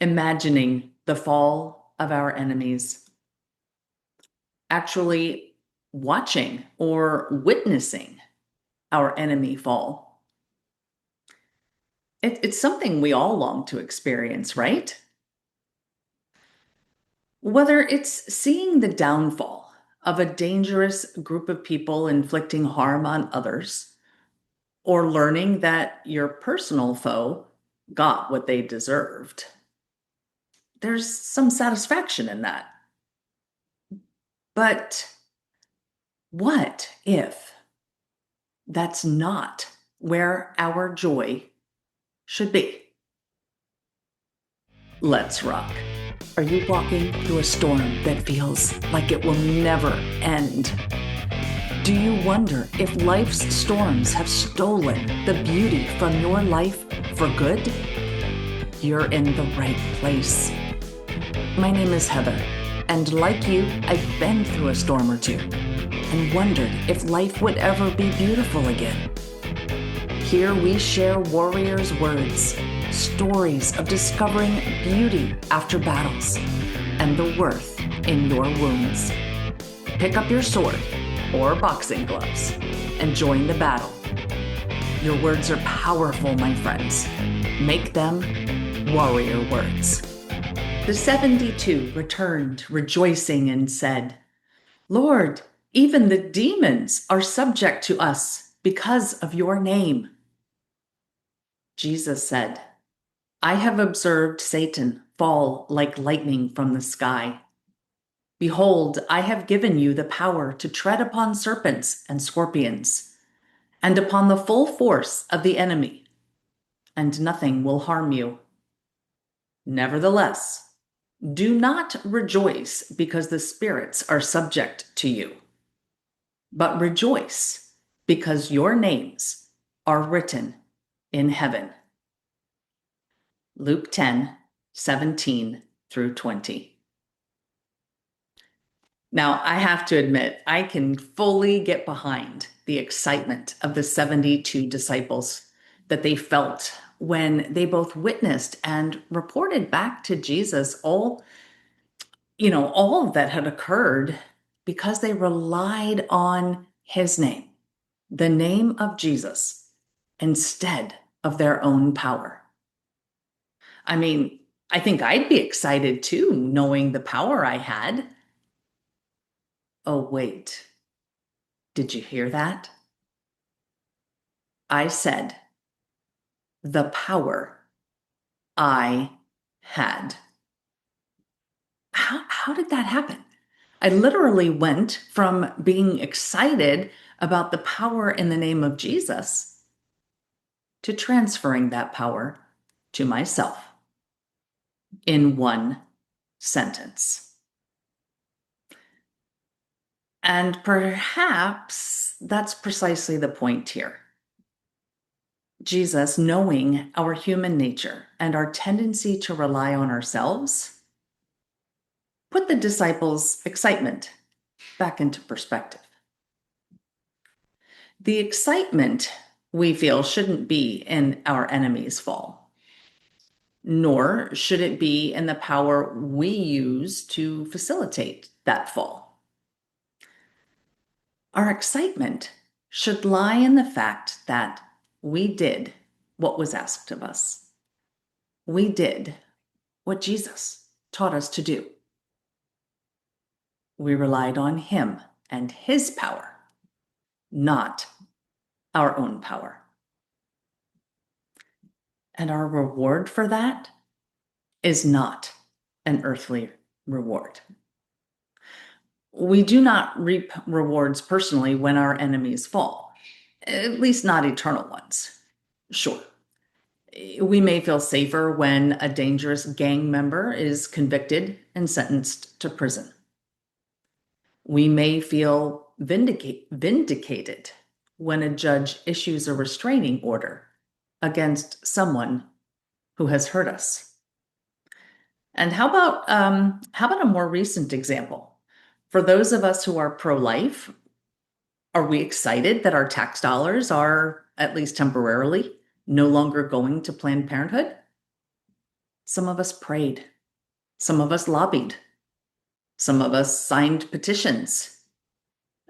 imagining the fall of our enemies, actually watching or witnessing our enemy fall. It's something we all long to experience, right? Whether it's seeing the downfall of a dangerous group of people inflicting harm on others, or learning that your personal foe got what they deserved, there's some satisfaction in that. But what if that's not where our joy should be? Let's rock. Are you walking through a storm that feels like it will never end? Do you wonder if life's storms have stolen the beauty from your life for good? You're in the right place. My name is Heather, and like you, I've been through a storm or two and wondered if life would ever be beautiful again. Here we share warriors' words, stories of discovering beauty after battles, and the worth in your wounds. Pick up your sword or boxing gloves and join the battle. Your words are powerful, my friends. Make them warrior words. The 72 returned, rejoicing, and said, "Lord, even the demons are subject to us because of your name." Jesus said, "I have observed Satan fall like lightning from the sky. Behold, I have given you the power to tread upon serpents and scorpions, and upon the full force of the enemy, and nothing will harm you. Nevertheless, do not rejoice because the spirits are subject to you, but rejoice because your names are written in heaven." Luke 10:17 through 20. Now, I have to admit, I can fully get behind the excitement of the 72 disciples that they felt when they both witnessed and reported back to Jesus all that had occurred because they relied on his name, the name of Jesus, instead of their own power. I mean, I think I'd be excited too, knowing the power I had. Oh, wait. Did you hear that? I said, the power I had. How did that happen? I literally went from being excited about the power in the name of Jesus to transferring that power to myself in one sentence. And perhaps that's precisely the point here. Jesus, knowing our human nature and our tendency to rely on ourselves, put the disciples' excitement back into perspective. The excitement we feel shouldn't be in our enemy's fall, nor should it be in the power we use to facilitate that fall. Our excitement should lie in the fact that we did what was asked of us. We did what Jesus taught us to do. We relied on him and his power, not our own power. And our reward for that is not an earthly reward. We do not reap rewards personally when our enemies fall, at least not eternal ones. Sure, we may feel safer when a dangerous gang member is convicted and sentenced to prison. We may feel vindicated when a judge issues a restraining order against someone who has hurt us. And how about a more recent example? For those of us who are pro-life, are we excited that our tax dollars are, at least temporarily, no longer going to Planned Parenthood? Some of us prayed. Some of us lobbied. Some of us signed petitions.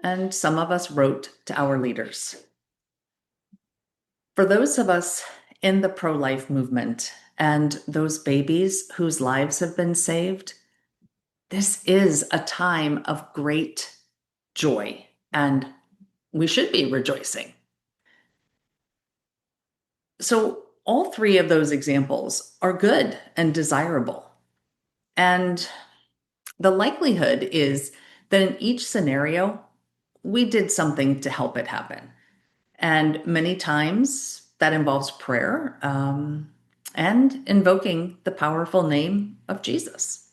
And some of us wrote to our leaders. For those of us in the pro-life movement and those babies whose lives have been saved, this is a time of great joy, and we should be rejoicing. So all three of those examples are good and desirable. And the likelihood is that in each scenario, we did something to help it happen. And many times that involves prayer and invoking the powerful name of Jesus.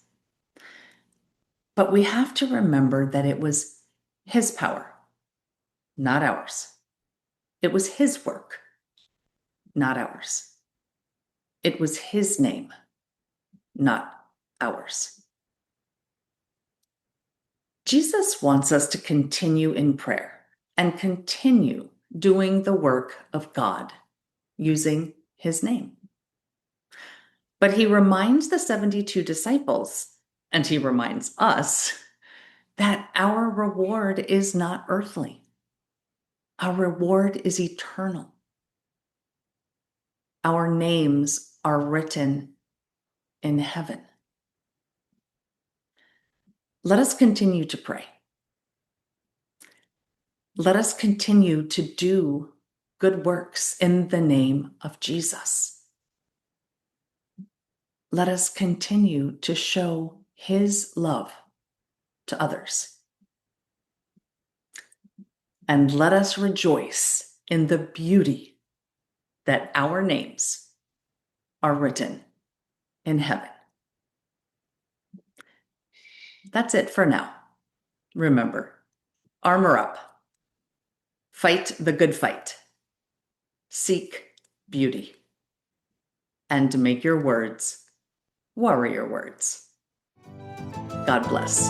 But we have to remember that it was his power, not ours. It was his work, not ours. It was his name, not ours. Jesus wants us to continue in prayer and continue doing the work of God using his name. But he reminds the 72 disciples, and he reminds us, that our reward is not earthly. Our reward is eternal. Our names are written in heaven. Let us continue to pray. Let us continue to do good works in the name of Jesus. Let us continue to show his love to others. And let us rejoice in the beauty that our names are written in heaven. That's it for now. Remember, armor up. Fight the good fight. Seek beauty. And make your words warrior words. God bless.